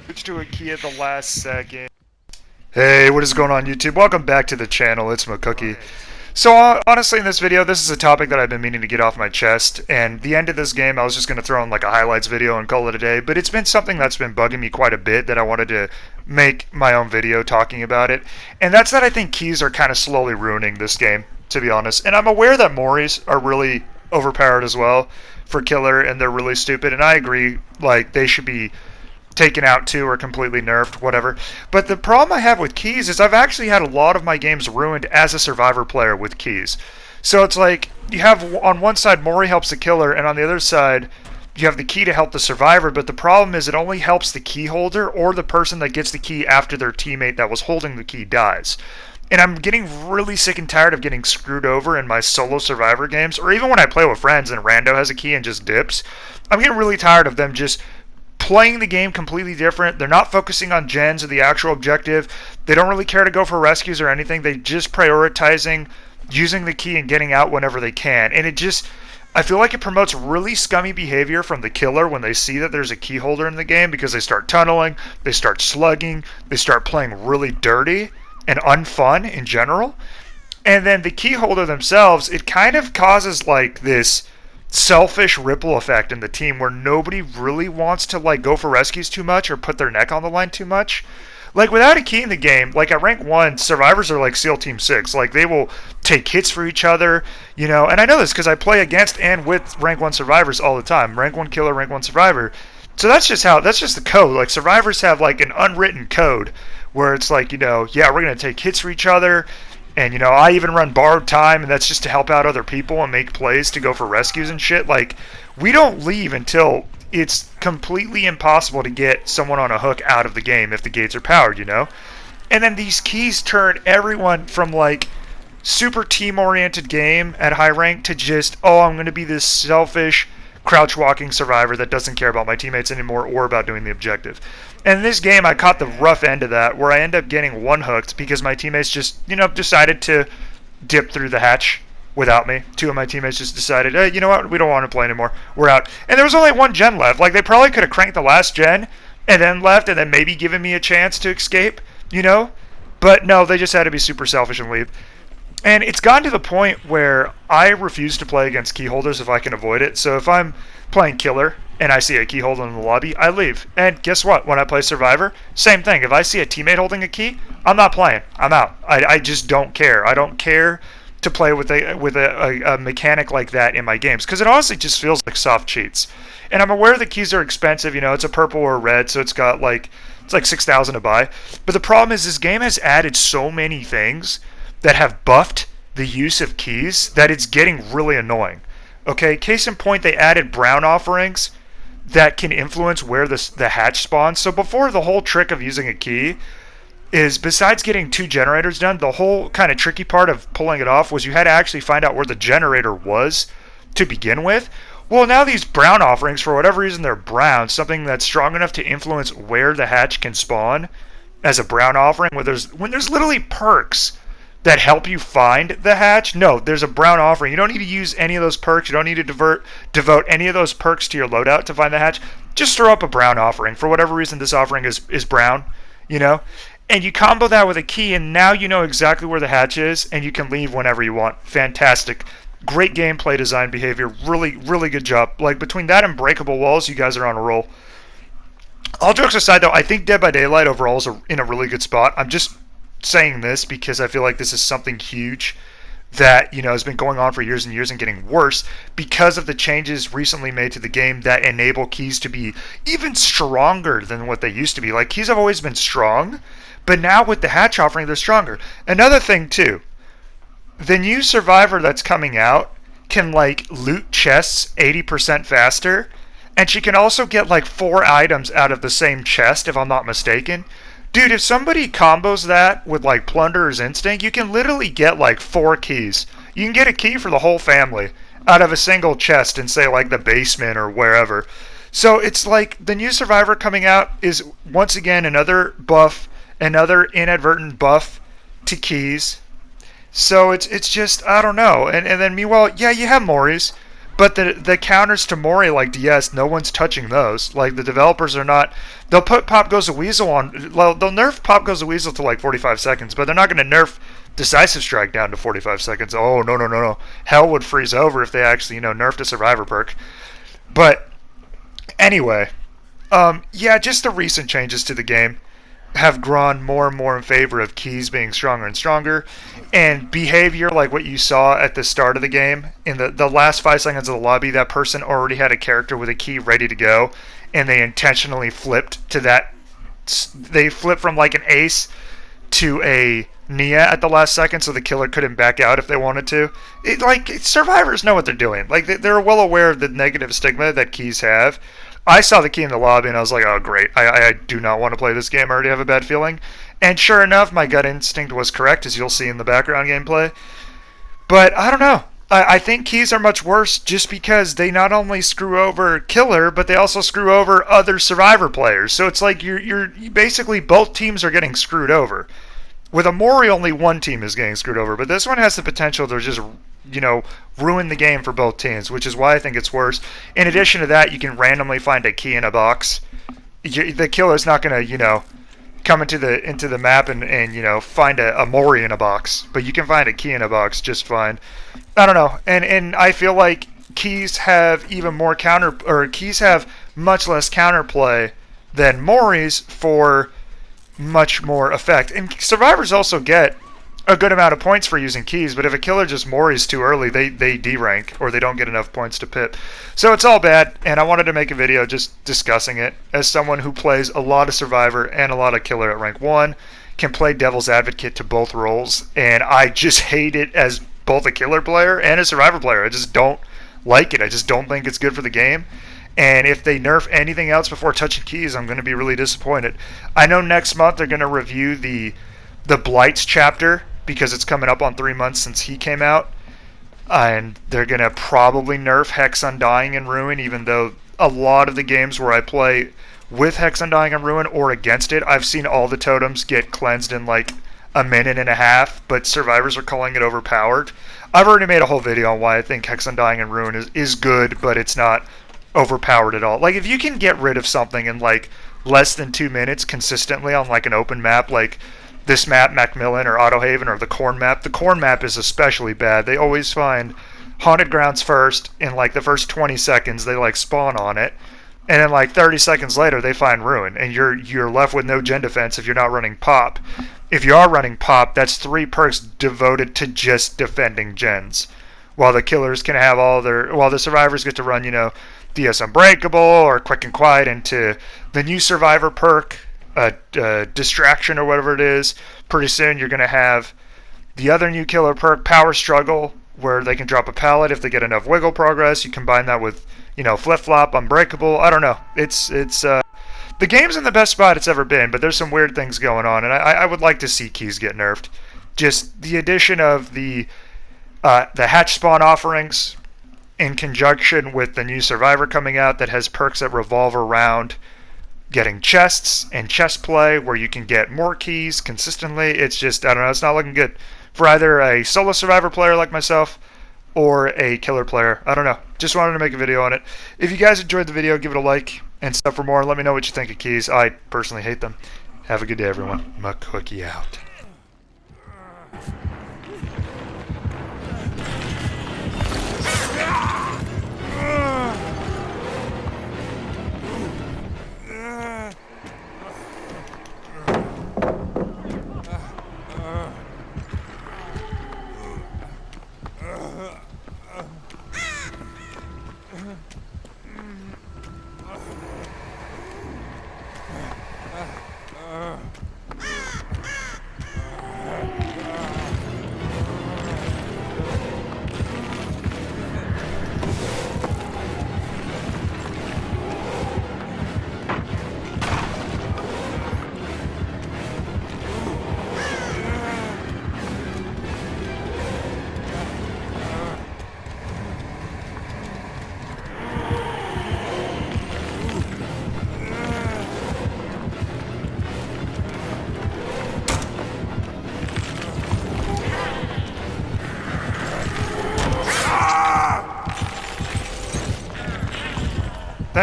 Switch to a key at the last second. Hey, what is going on YouTube? Welcome back to the channel. It's MCKOOKIE. So honestly in this video, this is a topic that I've been meaning to get off my chest, and the end of this game I was just going to throw in like a highlights video and call it a day, but it's been something that's been bugging me quite a bit that I wanted to make my own video talking about it, and that's that I think keys are kind of slowly ruining this game, to be honest. And I'm aware that Moris are really overpowered as well for killer, and they're really stupid, and I agree, like, they should be taken out too or completely nerfed, whatever. But the problem I have with keys is I've actually had a lot of my games ruined as a survivor player with keys. So it's like you have on one side Mori helps the killer, and on the other side you have the key to help the survivor, but the problem is it only helps the key holder or the person that gets the key after their teammate that was holding the key dies. And I'm getting really sick and tired of getting screwed over in my solo survivor games, or even when I play with friends and Rando has a key and just dips. I'm getting really tired of them just playing the game completely different. They're not focusing on gens or the actual objective. They don't really care to go for rescues or anything. They just prioritizing using the key and getting out whenever they can. And I feel like it promotes really scummy behavior from the killer when they see that there's a key holder in the game, because they start tunneling, they start slugging, they start playing really dirty and unfun in general. And then the key holder themselves, it kind of causes like this selfish ripple effect in the team where nobody really wants to like go for rescues too much or put their neck on the line too much. Like without a key in the game, like at rank 1, survivors are like SEAL Team 6. Like they will take hits for each other, you know, and I know this because I play against and with rank 1 survivors all the time. Rank 1 killer, rank 1 survivor. So that's just the code. Like survivors have like an unwritten code where it's like, you know, yeah, we're going to take hits for each other. And, you know, I even run borrowed time, and that's just to help out other people and make plays to go for rescues and shit. Like, we don't leave until it's completely impossible to get someone on a hook out of the game if the gates are powered, you know? And then these keys turn everyone from, like, super team-oriented game at high rank to just, oh, I'm going to be this selfish, crouch-walking survivor that doesn't care about my teammates anymore or about doing the objective. And in this game, I caught the rough end of that, where I end up getting one hooked because my teammates just, you know, decided to dip through the hatch without me. Two of my teammates just decided, hey, you know what, we don't want to play anymore. We're out. And there was only one gen left. Like, they probably could have cranked the last gen and then left and then maybe given me a chance to escape, you know? But no, they just had to be super selfish and leave. And it's gotten to the point where I refuse to play against key holders if I can avoid it. So if I'm playing killer and I see a key holder in the lobby, I leave. And guess what? When I play survivor, same thing. If I see a teammate holding a key, I'm not playing. I'm out. I just don't care. I don't care to play with a mechanic like that in my games, because it honestly just feels like soft cheats. And I'm aware the keys are expensive. You know, it's a purple or a red, so it's like 6,000 to buy. But the problem is this game has added so many things that have buffed the use of keys that it's getting really annoying. Okay, case in point, they added brown offerings that can influence where the hatch spawns. So before, the whole trick of using a key is, besides getting 2 generators done, the whole kind of tricky part of pulling it off was you had to actually find out where the generator was to begin with. Well, now these brown offerings, for whatever reason they're brown, something that's strong enough to influence where the hatch can spawn as a brown offering, when there's literally perks that help you find the hatch. No, there's a brown offering. You don't need to use any of those perks. You don't need to devote any of those perks to your loadout to find the hatch. Just throw up a brown offering. For whatever reason, this offering is brown, you know? And you combo that with a key, and now you know exactly where the hatch is, and you can leave whenever you want. Fantastic. Great gameplay design behavior. Really, really good job. Like, between that and breakable walls, you guys are on a roll. All jokes aside, though, I think Dead by Daylight overall is in a really good spot. I'm just saying this because I feel like this is something huge that, you know, has been going on for years and years and getting worse because of the changes recently made to the game that enable keys to be even stronger than what they used to be. Like, keys have always been strong, but now with the hatch offering, they're stronger. Another thing too, the new survivor that's coming out can like loot chests 80% faster, and she can also get like 4 items out of the same chest, if I'm not mistaken. Dude, if somebody combos that with like Plunderer's Instinct, you can literally get like 4 keys. You can get a key for the whole family out of a single chest in, say, like the basement or wherever. So it's like the new survivor coming out is once again another buff, another inadvertent buff to keys. So it's just, I don't know. And then meanwhile, yeah, you have Moris, But the counters to Mori, like DS, no one's touching those. Like, the developers are not. They'll put Pop Goes the Weasel on. Well, they'll nerf Pop Goes the Weasel to like 45 seconds, but they're not going to nerf Decisive Strike down to 45 seconds. Oh, no, no, no, no. Hell would freeze over if they actually, nerfed a Survivor perk. But anyway, yeah, just the recent changes to the game have grown more and more in favor of keys being stronger and stronger, and behavior like what you saw at the start of the game. In the last 5 seconds of the lobby, that person already had a character with a key ready to go, and they intentionally flipped to that. They flipped from like an ace to a Nia at the last second, so the killer couldn't back out if they wanted to. Survivors know what they're doing. Like, they're well aware of the negative stigma that keys have. I saw the key in the lobby and I was like, oh great, I do not want to play this game. I already have a bad feeling. And sure enough, my gut instinct was correct, as you'll see in the background gameplay. But I don't know. I think keys are much worse just because they not only screw over killer, but they also screw over other survivor players. So it's like you're basically both teams are getting screwed over. With a Mori, only one team is getting screwed over, but this one has the potential to just, ruin the game for both teams, which is why I think it's worse. In addition to that, you can randomly find a key in a box. The killer's not going to, come into the map and find a Mori in a box, but you can find a key in a box just fine. I don't know, and I feel like keys have even more keys have much less counterplay than Moris for much more effect. And survivors also get a good amount of points for using keys, but if a killer just Moris too early, they D-rank, or they don't get enough points to pip. So it's all bad, and I wanted to make a video just discussing it. As someone who plays a lot of survivor and a lot of killer at rank 1, can play devil's advocate to both roles, and I just hate it as both a killer player and a survivor player. I just don't like it. I just don't think it's good for the game. And if they nerf anything else before touching keys, I'm going to be really disappointed. I know next month they're going to review the Blights chapter, because it's coming up on 3 months since he came out. And they're going to probably nerf Hex Undying and Ruin, even though a lot of the games where I play with Hex Undying and Ruin or against it, I've seen all the totems get cleansed in like a minute and a half, but survivors are calling it overpowered. I've already made a whole video on why I think Hex Undying and Ruin is good, but it's not overpowered at all. Like, if you can get rid of something in like less than 2 minutes consistently on like an open map, like this map, Macmillan or Autohaven, or the Corn map is especially bad. They always find Haunted Grounds first. In like the first 20 seconds, they like spawn on it, and then like 30 seconds later, they find Ruin, and you're left with no gen defense if you're not running Pop. If you are running Pop, that's 3 perks devoted to just defending gens, while the killers can have while the survivors get to run, DS Unbreakable or Quick and Quiet into the new survivor perk, Distraction or whatever it is. Pretty soon you're going to have the other new killer perk, Power Struggle, where they can drop a pallet if they get enough wiggle progress. You combine that with, Flip Flop, Unbreakable. I don't know. It's the game's in the best spot it's ever been, but there's some weird things going on, and I would like to see keys get nerfed. Just the addition of the hatch spawn offerings in conjunction with the new survivor coming out that has perks that revolve around getting chests and chest play where you can get more keys consistently. It's just, I don't know, it's not looking good for either a solo survivor player like myself or a killer player. I don't know. Just wanted to make a video on it. If you guys enjoyed the video, give it a like and stuff for more. Let me know what you think of keys. I personally hate them. Have a good day, everyone. MCKOOKIE out.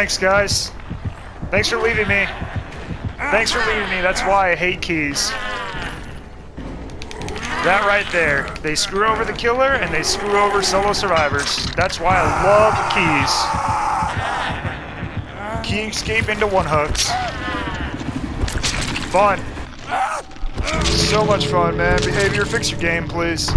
Thanks, guys. Thanks for leaving me. Thanks for leaving me. That's why I hate keys. That right there. They screw over the killer and they screw over solo survivors. That's why I love keys. Key escape into one hooks. Fun. So much fun, man. Behavior, fix your game, please.